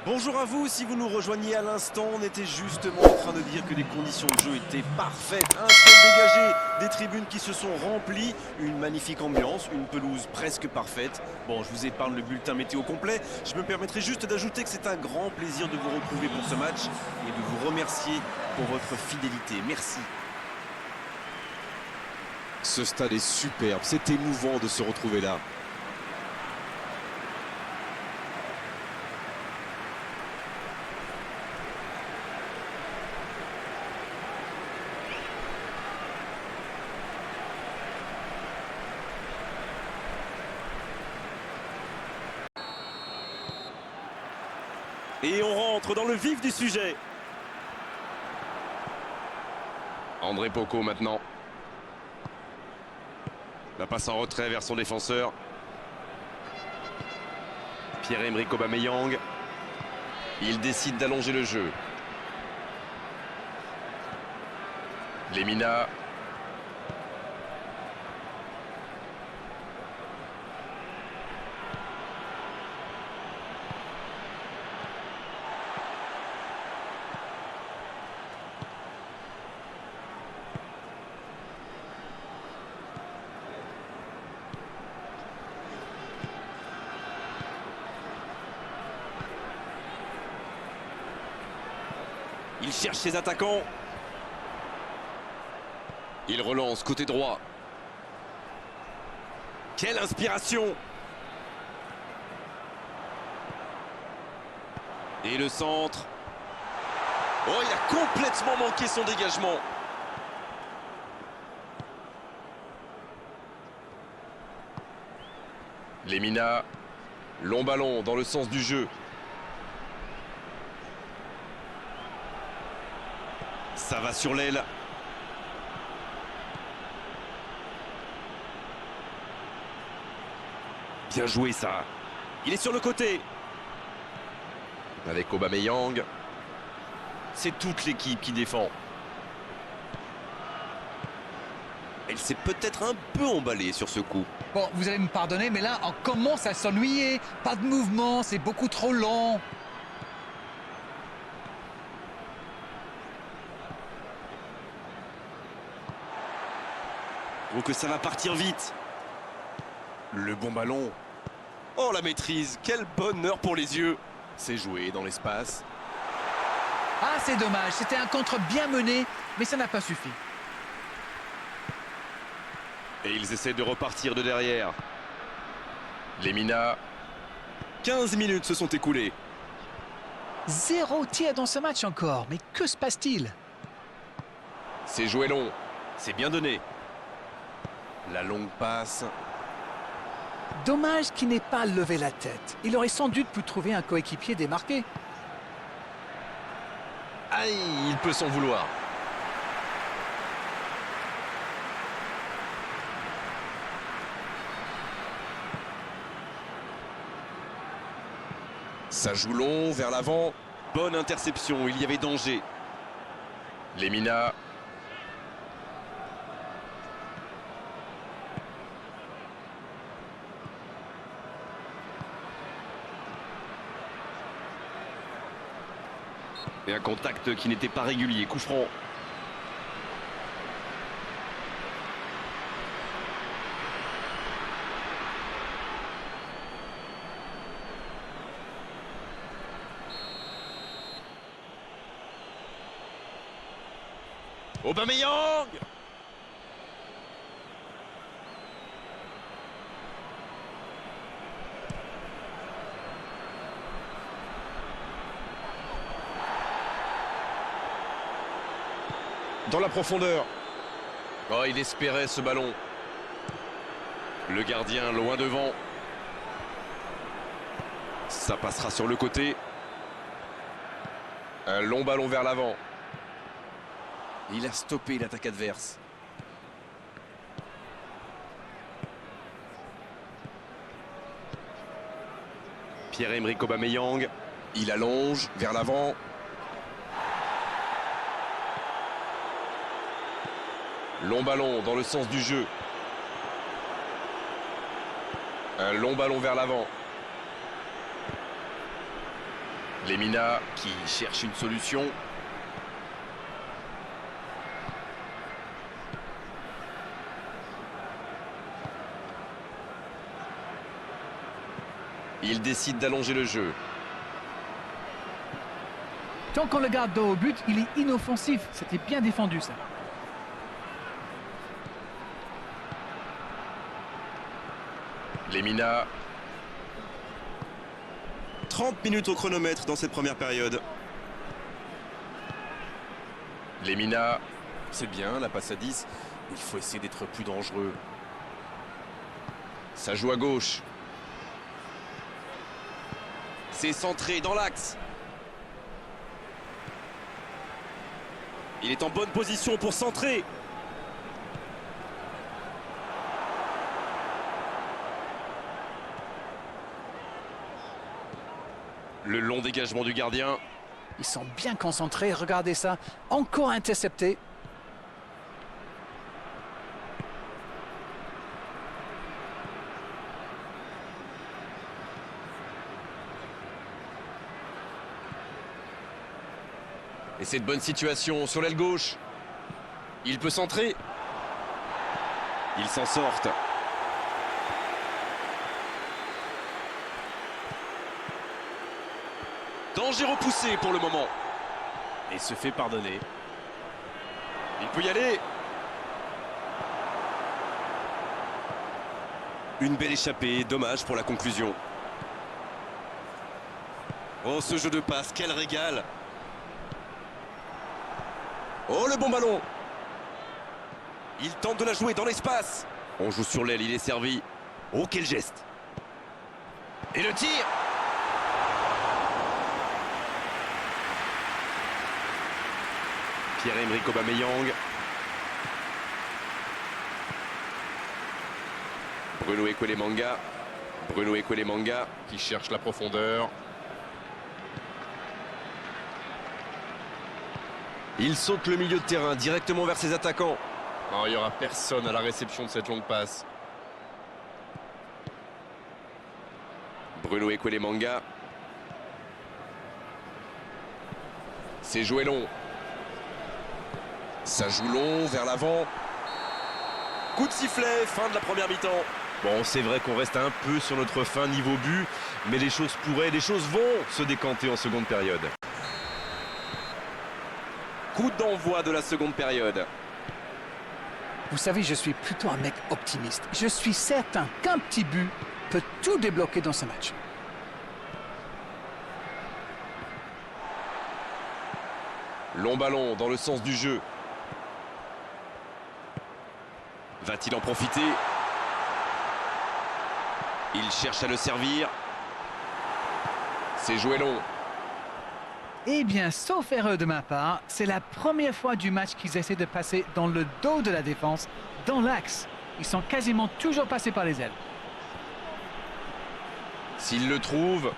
Bonjour à vous, si vous nous rejoignez à l'instant, on était justement en train de dire que les conditions de jeu étaient parfaites. Un ciel dégagé, des tribunes qui se sont remplies, une magnifique ambiance, une pelouse presque parfaite. Bon, je vous épargne le bulletin météo complet, je me permettrai juste d'ajouter que c'est un grand plaisir de vous retrouver pour ce match et de vous remercier pour votre fidélité. Merci. Ce stade est superbe, c'est émouvant de se retrouver là. Et on rentre dans le vif du sujet. André Poco maintenant. La passe en retrait vers son défenseur. Pierre-Emerick Aubameyang. Il décide d'allonger le jeu. Lemina. Il cherche ses attaquants. Il relance côté droit. Quelle inspiration! Et le centre. Oh, il a complètement manqué son dégagement. Lemina. Long ballon dans le sens du jeu. Ça va sur l'aile. Bien joué ça. Il est sur le côté. Avec Aubameyang. C'est toute l'équipe qui défend. Elle s'est peut-être un peu emballée sur ce coup. Bon, vous allez me pardonner, mais là, on commence à s'ennuyer. Pas de mouvement, c'est beaucoup trop lent. Je trouve que ça va partir vite. Le bon ballon. Oh, la maîtrise. Quel bonheur pour les yeux. C'est joué dans l'espace. Ah, c'est dommage, c'était un contre bien mené, mais ça n'a pas suffi. Et ils essaient de repartir de derrière. Lemina. 15 minutes se sont écoulées. 0 tir dans ce match encore, mais que se passe-t-il? C'est joué long. C'est bien donné. La longue passe. Dommage qu'il n'ait pas levé la tête. Il aurait sans doute pu trouver un coéquipier démarqué. Aïe, il peut s'en vouloir. Ça joue long vers l'avant. Bonne interception, il y avait danger. Lemina. Et un contact qui n'était pas régulier. Coup franc. Aubameyang! Dans la profondeur. Oh, il espérait ce ballon. Le gardien loin devant. Ça passera sur le côté. Un long ballon vers l'avant. Il a stoppé l'attaque adverse. Pierre-Emerick Aubameyang. Il allonge vers l'avant. Long ballon dans le sens du jeu. Un long ballon vers l'avant. Lemina qui cherche une solution. Il décide d'allonger le jeu. Tant qu'on le garde dos au but, il est inoffensif. C'était bien défendu, ça. Lemina. 30 minutes au chronomètre dans cette première période. Lemina. C'est bien, la passe à 10. Il faut essayer d'être plus dangereux. Ça joue à gauche. C'est centré dans l'axe. Il est en bonne position pour centrer. Le long dégagement du gardien. Ils sont bien concentrés, regardez ça. Encore intercepté. Et cette bonne situation sur l'aile gauche. Il peut centrer. Ils s'en sortent. Danger repoussé pour le moment. Et se fait pardonner. Il peut y aller. Une belle échappée, dommage pour la conclusion. Oh, ce jeu de passe, quel régal! Oh, le bon ballon! Il tente de la jouer dans l'espace. On joue sur l'aile, il est servi. Oh, quel geste! Et le tir! Pierre-Emerick Aubameyang. Bruno Ekwelemanga. Bruno Ekwelemanga qui cherche la profondeur. Il saute le milieu de terrain directement vers ses attaquants. Non, il n'y aura personne à la réception de cette longue passe. Bruno Ekwelemanga. C'est joué long. Ça joue long vers l'avant. Coup de sifflet, fin de la première mi-temps. Bon, c'est vrai qu'on reste un peu sur notre fin niveau but, mais les choses vont se décanter en seconde période. Coup d'envoi de la seconde période. Vous savez, je suis plutôt un mec optimiste. Je suis certain qu'un petit but peut tout débloquer dans ce match. Long ballon dans le sens du jeu. Va-t-il en profiter? Il cherche à le servir. C'est joué long. Eh bien, sauf erreur de ma part, c'est la première fois du match qu'ils essaient de passer dans le dos de la défense, dans l'axe. Ils sont quasiment toujours passés par les ailes. S'il le trouve,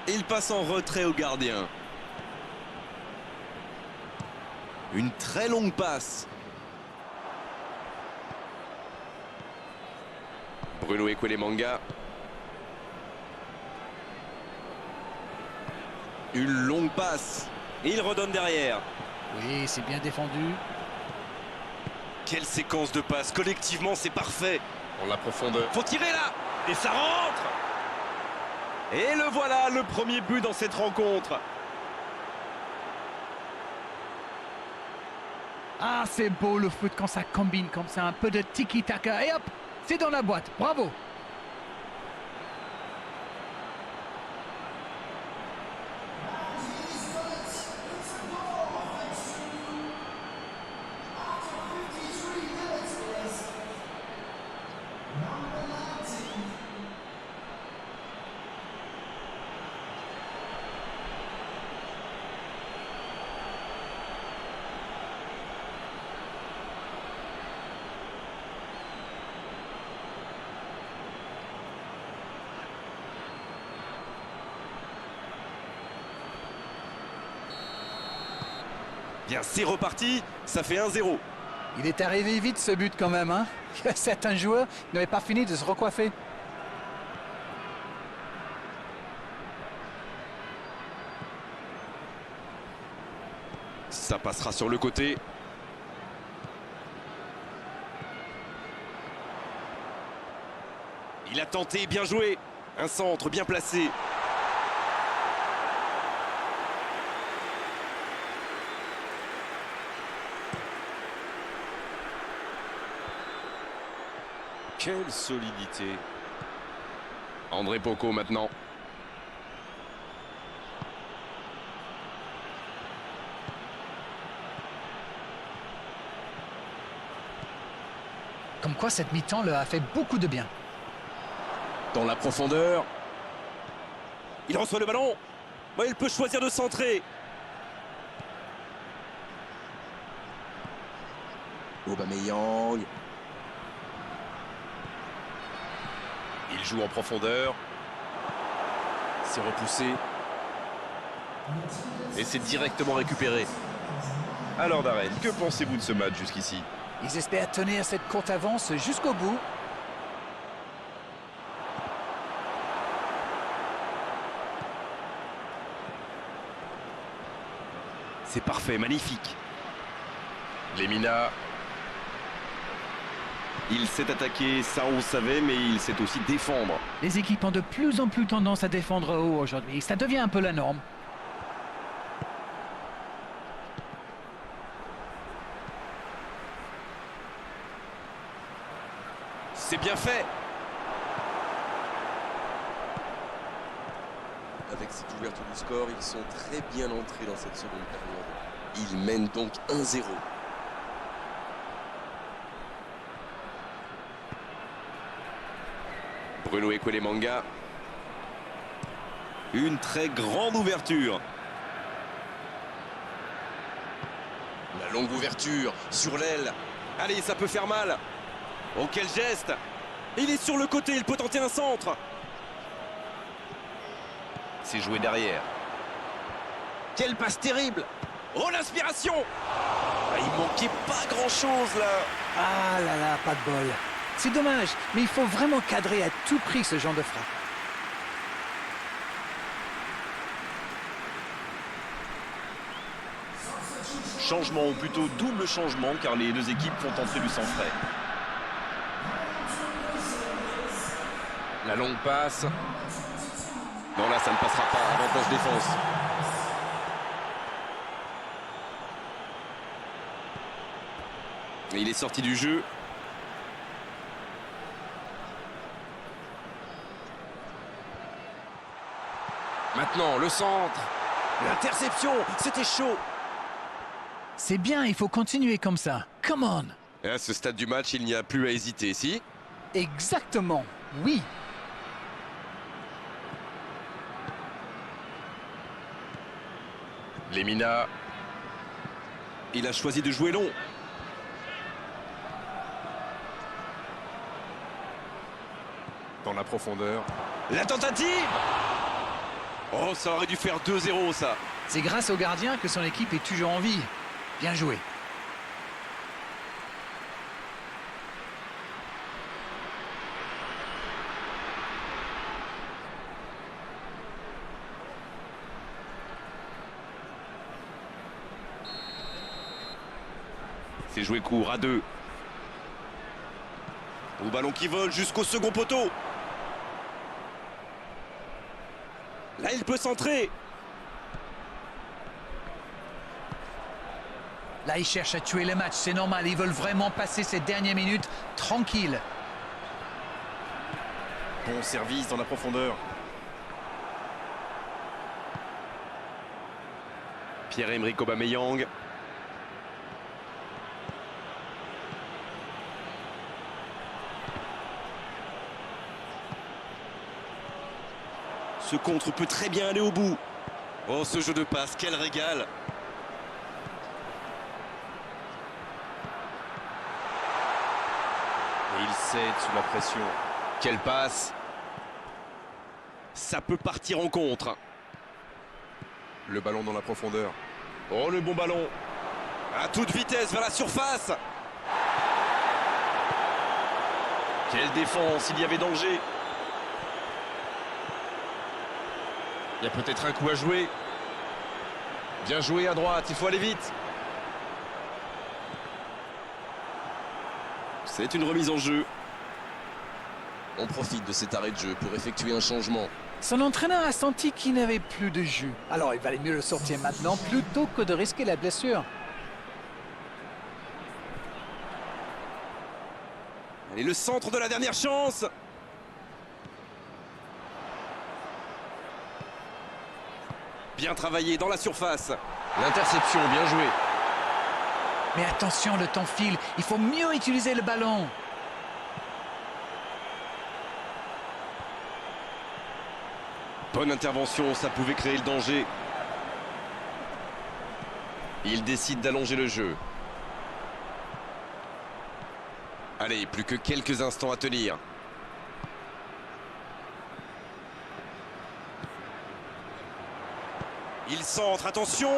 Il passe en retrait au gardien. Une très longue passe. Bruno Ekwelemanga. Une longue passe. Et il redonne derrière. Oui, c'est bien défendu. Quelle séquence de passes. Collectivement, c'est parfait. En la profondeur. Faut tirer là. Et ça rentre. Et le voilà, le premier but dans cette rencontre. Ah, c'est beau le foot quand ça combine comme ça. Un peu de tiki-taka. Et hop, c'est dans la boîte. Bravo. Bien, c'est reparti. Ça fait 1-0. Il est arrivé vite ce but quand même, hein. Certains joueurs n'avaient pas fini de se recoiffer. Ça passera sur le côté. Il a tenté, bien joué. Un centre bien placé. Quelle solidité. André Poco maintenant. Comme quoi cette mi-temps leur a fait beaucoup de bien. Dans la profondeur. Il reçoit le ballon. Bon, il peut choisir de centrer. Aubameyang. Il joue en profondeur. C'est repoussé. Et c'est directement récupéré. Alors Darren, que pensez-vous de ce match jusqu'ici? Ils espèrent tenir cette courte avance jusqu'au bout. C'est parfait, magnifique. Lemina. Il s'est attaqué, ça on le savait, mais il sait aussi défendre. Les équipes ont de plus en plus tendance à défendre haut aujourd'hui. Ça devient un peu la norme. C'est bien fait. Avec cette ouverture du score, ils sont très bien entrés dans cette seconde période. Ils mènent donc 1-0. Bruno Ekwelemanga. Une très grande ouverture. La longue ouverture sur l'aile. Allez, ça peut faire mal. Oh, quel geste. Il est sur le côté, il peut tenter un centre. C'est joué derrière. Quelle passe terrible. Oh, l'inspiration. Ah, il manquait pas grand-chose, là. Ah là là, pas de bol. C'est dommage, mais il faut vraiment cadrer à tout prix ce genre de frappe. Changement, ou plutôt double changement, car les deux équipes font entrer du sang frais. La longue passe. Non, là, ça ne passera pas. Avantage défense. Et il est sorti du jeu. Maintenant, le centre. L'interception, c'était chaud. C'est bien, il faut continuer comme ça. Come on. Et à ce stade du match, il n'y a plus à hésiter, si? Exactement, oui. Lemina. Il a choisi de jouer long. Dans la profondeur. La tentative. Oh, ça aurait dû faire 2-0, ça. C'est grâce au gardien que son équipe est toujours en vie. Bien joué. C'est joué court à 2. Au ballon qui vole jusqu'au second poteau. Là, il peut centrer. Là, ils cherchent à tuer le match, c'est normal. Ils veulent vraiment passer ces dernières minutes tranquilles. Bon service dans la profondeur. Pierre-Emerick Aubameyang. Ce contre peut très bien aller au bout. Oh, ce jeu de passe, quel régal. Et il cède sous la pression. Quelle passe. Ça peut partir en contre. Le ballon dans la profondeur. Oh, le bon ballon. À toute vitesse vers la surface. Quelle défense, il y avait danger. Il y a peut-être un coup à jouer. Bien joué à droite, il faut aller vite. C'est une remise en jeu. On profite de cet arrêt de jeu pour effectuer un changement. Son entraîneur a senti qu'il n'avait plus de jus. Alors il valait mieux le sortir maintenant plutôt que de risquer la blessure. Et le centre de la dernière chance. Bien travaillé dans la surface. L'interception, bien joué. Mais attention, le temps file. Il faut mieux utiliser le ballon. Bonne intervention, ça pouvait créer le danger. Il décide d'allonger le jeu. Allez, plus que quelques instants à tenir. Il centre, attention.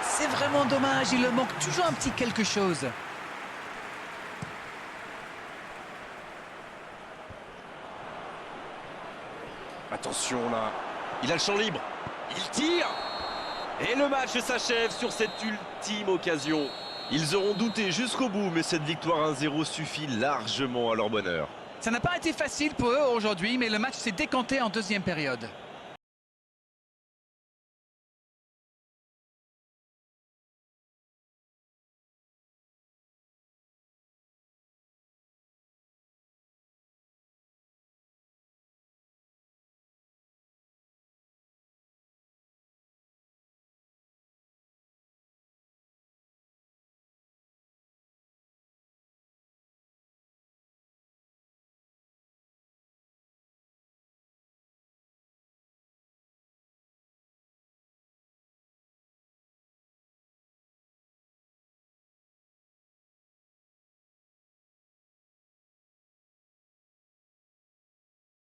C'est vraiment dommage, il leur manque toujours un petit quelque chose. Attention là. Il a le champ libre. Il tire. Et le match s'achève sur cette ultime occasion. Ils auront douté jusqu'au bout, mais cette victoire 1-0 suffit largement à leur bonheur. Ça n'a pas été facile pour eux aujourd'hui, mais le match s'est décanté en deuxième période.